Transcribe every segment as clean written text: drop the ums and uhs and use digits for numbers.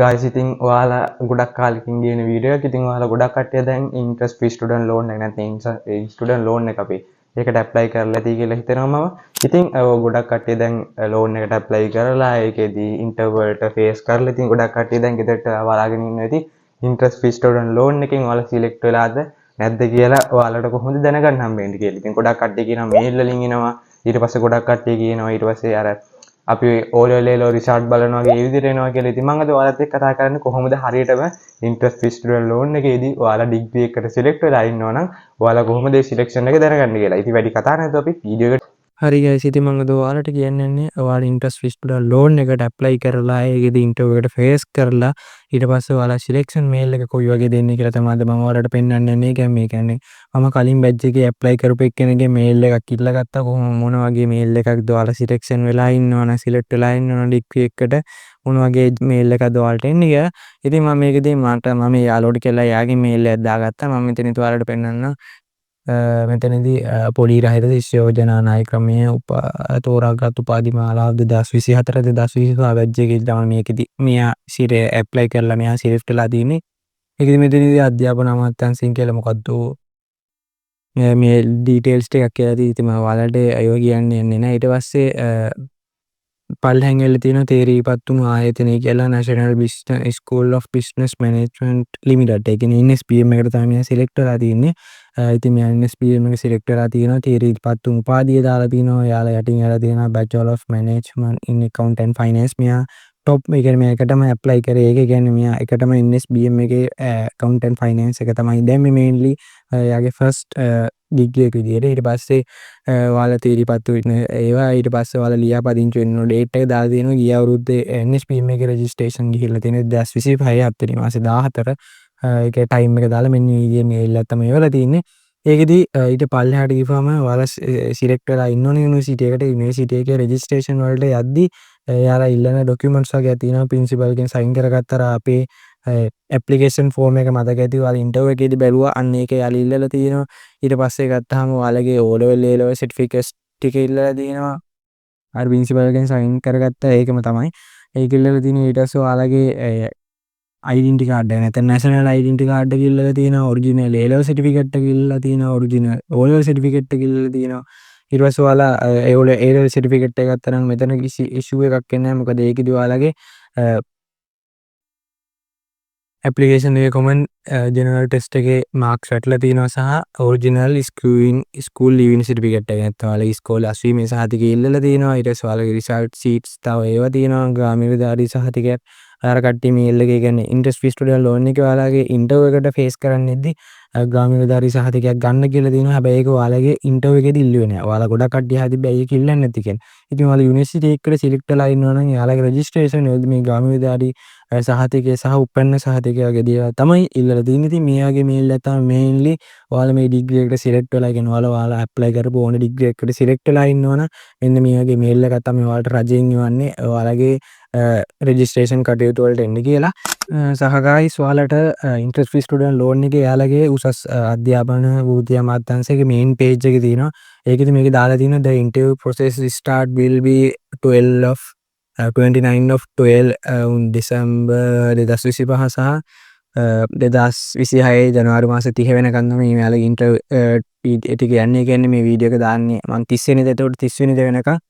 ගායිස් ඉතින් ඔයාලා ගොඩක් කාලෙකින් ගේන වීඩියෝ එකක්. ඉතින් ඔයාලා ගොඩක් කට්ටිය දැන් ඉන්ට්‍රස්ට් ෆ්‍රී ස්ටුඩන්ට් ලෝන් එක නැත්නම් ස්ටුඩන්ට් ලෝන් එක අපි ඒකට ඇප්ලයි කරලා ඇති කියලා හිතනවා මම. ඉතින් ගොඩක් කට්ටිය දැන් ලෝන් එකට ඇප්ලයි කරලා ඒකෙදී ඉන්ටර්වයුව වලට ෆේස් කරලා ඉතින් ගොඩක් කට්ටිය දැන් ගෙදරට බලාගෙන ඉන්නවා. ඉතින් ඉන්ට්‍රස්ට් ෆ්‍රී ස්ටුඩන්ට් ලෝන් එකෙන් ඔයාලා සිලෙක්ට් වෙලාද නැද්ද කියලා ඔයාලට කොහොමද දැනගන්න හම්බෙන්නේ කියලා. ඉතින් ගොඩක් කට්ටිය කියනවා මේල් වලින් එනවා. ඊට පස්සේ ගොඩක් කට්ටිය කියනවා ඊට පස්සේ අර අපි ඕලෙවල් රිසල්ට් බලනවා වගේ ඒ විදිහට එනවා කියලා. ඉතින් මම අද ඔයාලත් එක්ක කතා කරන්නේ කොහොමද හරියටම ඉන්ට්‍රස්ට් ෆ්‍රී ස්ටුඩන්ට් ලෝන් එකේදී ඔයාලා ඩිග්‍රී එකකට සිලෙක්ට් වෙලා ඉන්නවා නම් ඔයාලා කොහොමද ඒ සිලෙක්ෂන් එක දැනගන්නේ කියලා. ඉතින් වැඩි කතා නැතුව අපි වීඩියෝ එකට හරි ගයිස් ඉතින් මම අද ඔයාලට කියන්නේ ඔයාලා ඉන්ට්‍රස්ට් ෆ්‍රී ස්ටුඩන්ට් ලෝන් එකට ඇප්ලයි කරලා ඒකෙදී ඉන්ටර්විව් එකට ෆේස් කරලා ඊට පස්සේ ඔයාලා සිලෙක්ෂන් මේල් එක කොයි වගේ දෙන්නේ කියලා තමයි අද මම ඔයාලට පෙන්වන්න යන්නේ. මේ කියන්නේ මම කලින් බැච් එකේ ඇප්ලයි කරපු එක්කෙනෙක්ගේ මේල් එකක් ඉල්ල ගත්තා. කොහොම මොන වගේ මේල් එකක්ද ඔයාලා සිලෙක්ෂන් වෙලා ඉන්නවනම් සිලෙක්ට් වෙලා ඉන්නවනම් ඩිග්‍රී එකකට මොන වගේ මේල් එකක්ද ඔයාලට එන්නේ කියලා. ඉතින් මම මේකදී මම යාළුවට කියලා එයාගේ මේල් එකක් දාගත්තා. මම මෙතන ඔයාලට පෙන්වන්න මෙතනදී පොඩි රහිත ශිෂ්‍යයෝජනා නාය ක්‍රමය තෝරාගත් උපාධිමාලාව 2024 2025 බැච් එකේ තමයි මේකෙදි මෙයා සිරේ ඇප්ලයි කරලා මෙයා සිලෙක්ට් වෙලා තියෙන්නේ. ඒකෙදි මෙතනදී අධ්‍යාපන අමාත්‍යාංශයෙන් කියලා මොකද්ද මේ ඩීටේල්ස් ටිකක් කියලා තියෙයි. ඉතින් මම ඔයාලට අයව කියන්නේ නැහැ. ඊට පස්සේ පල්ලෙහාන් වෙලා තියෙන තේරීපත් වුණු ආයතනය කියලා National Business School of Business Management Limited. ඒ කියන්නේ NSBM එකට තමයි මෙයා සිලෙක්ට් වෙලා තියෙන්නේ. ඉතින් මෙයා NSBM එක සිලෙක්ට් වෙලා තියෙනවා. තේරීපත් වුණු උපාධිය දාලා තිනවා. එයාලා යටින් එලා තියෙනවා Bachelor of Management in Account and Finance. මෙයා টොප් ඒ කියන්නේ මෙයා එකටම ඇප්ලයි කරේ. ඒක කියන්නේ මෙයා එකටම NSBM එකේ Account and Finance එක තමයි දැන් මේ මේන්ලි එයාගේ ෆස්ට් ඩිග්‍රී එක විදියට. ඊට පස්සේ ඔයාලා තීරිපත් වෙන ඒවා ඊට පස්සේ ඔයාලා ලියාපදිංචි වෙන්න ඕන ඩේට් එක දාලා තියෙනවා. ගිය අවුරුද්දේ NSBM එකේ රෙජිස්ට්‍රේෂන් ගිහිල්ලා තියෙන 2025 7 වෙනි මාසේ 14 ඒකේ ටයිම් එක දාලා මෙන්න මේ විදිහේ මේල් එකක් තමයි එවලා තියෙන්නේ. ඒකෙදි ඊට පල්ලෙහාට ගිහපුවම ඔයාලා සිලෙක්ට් වෙලා ඉන්න ඕනේ යුනිවර්සිටි එකට. යුනිවර්සිටි එකේ රෙජිස්ට්‍රේෂන් වලට යද්දි එයාලා ඉල්ලන ඩොකියුමන්ට්ස් වගේ තියෙනවා. ප්‍රින්සිපල්ගෙන් සයින් කරගත්තර අපේ ඇප්ලිකේෂන් ෆෝම් එක මතක ඇති. ඔයාලා ඉන්ටර්විව් එකේදී බැලුවා අන්න ඒක එයාලා ඉල්ලලා තියෙනවා. ඊට පස්සේ ගත්තාම ඔයාලගේ O level A level සර්ටිෆිකේට්ස් ටික ඉල්ලලා තියෙනවා. අර ප්‍රින්සිපල්ගෙන් සයින් කරගත්ත ඒකම තමයි. ඒක ඉල්ලලා තියෙනවා. ඊට පස්සේ ඔයාලගේ ඩෙන්ටි කාඩ් එක නැත්නම් නැෂනල් ඩෙන්ටි කාඩ් එක ඉල්ලලා තියෙනවා. ඔරිජිනල් A level සර්ටිෆිකේට් එක ඉල්ලලා තියෙනවා. ඔරිජිනල් O level සර්ටිෆිකේට් එක ඉල්ලලා තියෙනවා. ඊට පස්සේ ඔයාලා A level සර්ටිෆිකේට් එක ගත්තා නම් මෙතන කිසි ඉෂුව එකක් එන්නේ නැහැ. මොකද ඒකෙදි ඔයාලගේ ඇප්ලිකේෂන් එකේ කොමන් ජෙනරල් ටෙස්ට් එකේ මාක්ස් වැටලා තියෙනවා සහ ඔරිජිනල් ස්කූල් ලීවින් සර්ටිෆිකේට් එක නැත්නම් ඔයාලගේ ඉස්කෝලේ අස්වීමේ සහතිකය ඉල්ලලා තියෙනවා. ඊට පස්සේ ඔයාලගේ රිසල්ට් ෂීට්ස් තව ඒවා තියෙනවා. ග්‍රාමීය විද්‍යාලය සහතිකයක් අර කට්ටිය මේල් එකේ කියන්නේ ඉන්ට්‍රස්ට් ෆ්‍රී ස්ටුඩන්ට් ලෝන් එකේ ඔයාලගේ ඉන්ටර්විව් එකට ෆේස් කරන්නෙද්දි ග්‍රාමීය විද්‍යාලය සහතිකයක් ගන්න කියලා තියෙනවා. හැබැයි ඒක ඔයාලගේ ඉන්ටර්විව් එකේදී ඉල්ලුවේ නෑ. ඔයාලා ගොඩක් කට්ටිය හැදිබ්බැයි ඒක ඉල්ලන්නේ නැති කියන්නේ. ඉතින් ඔයාලා යුනිවර්සිටි එකකට සිලෙක්ට් වෙලා ඉන්නවා නම් එයාලගේ රෙජිස්ට්‍රේෂන් වලදී මේ ග්‍රාමීය විද්‍යාලය සහතිකය සහ උපන්න සහතිකය වගේ දේවල් තමයි ඉල්ලලා තියෙන්නේ. ඉතින් මේ වගේ මේල් එක තමයි මේන්ලි ඔයාලා මේ ඩිග්‍රී එකට සිලෙක්ට් වෙලා කියන්නේ ඔයාලා ඇප්ලයි කරපු ඕන ඩිග්‍රී එකකට සිලෙක්ට් වෙලා ඉන්නවනම් මෙන්න මේ වගේ මේල් එකක් තමයි ඔයාලට රජයෙන් යවන්නේ ඔයාලගේ රෙජිස්ට්‍රේෂන් කටයුතු වලට එන්න කියලා. සහ ගායිස් ඔයාලට ඉන්ට්‍රස්ට් ෆ්‍රී ස්ටුඩන්ට් ලෝන් එකේ එයාලගේ උසස් අධ්‍යාපන වෘත්ති අමාත්‍යාංශයේ මේන් පේජ් එකේ තියෙනවා. ඒකෙදි මේකේ දාලා තියෙනවා the interview process start will be 29 of 12 December 2025 සහ 2026 ජනවාරි මාසේ 30 වෙනකන් තමයි මෙයාලගේ ඉන්ටර්විව් ටික යන්නේ. කියන්නේ මේ වීඩියෝ එක දාන්නේ මම 30 වෙනිදා එතකොට 30 වෙනිදා වෙනකන්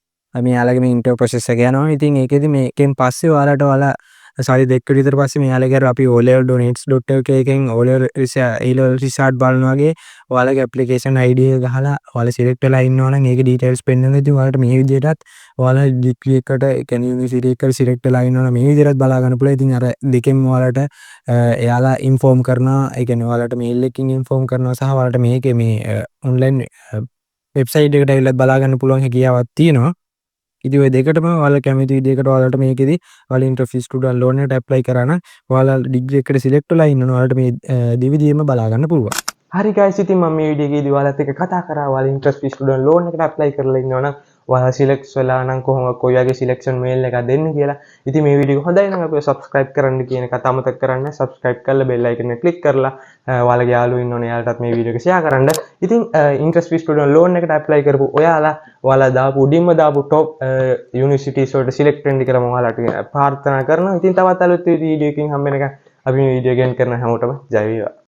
මෙයාලගේ මේ ඉන්ටර්විව් ප්‍රොසෙස් එක යනවා. ඉතින් ඒකෙදි මේකෙන් පස්සේ ඔයාලා සාරි දෙකකට විතර පස්සේ මෙයාලගේ අර අපි O level donates.lk එකෙන් O level රිසල්ට් බලනවා වගේ ඔයාලගේ ඇප්ලිකේෂන් ID එක ගහලා ඔයාලා සිලෙක්ට් වෙලා ඉන්නවා නම් ඒකේ ඩීටේල්ස් පෙන්නනවා. ඉතින් ඔයාලට මේ විදිහටත් ඔයාලා ඩිග්‍රී එකට ඒ කියන්නේ යුනිවර්සිටි එකට සිලෙක්ට් වෙලා ඉන්නවා නම් මේ විදිහටත් බලා ගන්න පුළුවන්. ඉතින් අර දෙකෙන්ම ඔයාලට එයාලා ඉන්ෆෝම් කරනවා. ඒ කියන්නේ ඔයාලට මේල් එකකින් ඉන්ෆෝම් කරනවා සහ ඔයාලට මේකේ මේ ඔන්ලයින් වෙබ්සයිට් එකට ඇවිල්ලා බලා ගන්න පුළුවන් හැකියාවක් තියෙනවා. ඉතින් ඔය දෙකටම ඔයාලා කැමති විදිහකට ඔයාලට මේකෙදි ඔයාලා ඉන්ට්‍රස්ට් ෆ්‍රී ස්ටුඩන්ට් ලෝන් එකට ඇප්ලයි කරා නම් ඔයාලා ඩිග්‍රී එකට සිලෙක්ට් වෙලා ඉන්නවනම් ඔයාලට මේ දෙවිදියෙම බලා ගන්න පුළුවන්. හරි ගයිස් ඉතින් මම මේ වීඩියෝ එකේදී ඔයාලත් එක්ක කතා කරා ඔයාලා ඉන්ට්‍රස්ට් ෆ්‍රී ස්ටුඩන්ට් ලෝන් එකට ඇප්ලයි කරලා ඉන්නවා නම් ඔයාලා සිලෙක්ට් වෙලා නම් කොහොමද කොයි වගේ සිලෙක්ෂන් මේල් එකක් දෙන්නේ කියලා. ඉතින් මේ වීඩියෝ හොඳයි නම් අපිව subscribe කරන්න කියන එක අමතක කරන්න. subscribe කරලා bell icon එක click කරලා ඔයාලගේ යාළුවෝ ඉන්නෝනේ එයාලටත් මේ වීඩියෝ එක share කරන්න. ඉතින් interest free student loan එකට apply කරපු ඔයාලා දාපු උඩින්ම දාපු top universities වලට select වෙන්න කියලා මම ඔයාලට ප්‍රාර්ථනා කරනවා. ඉතින් තවත් අලුත් වීඩියෝ එකකින් හම්බ වෙනකන් අපි මේ වීඩියෝ ගෙන් කරන හැමෝටම ජය වේවා.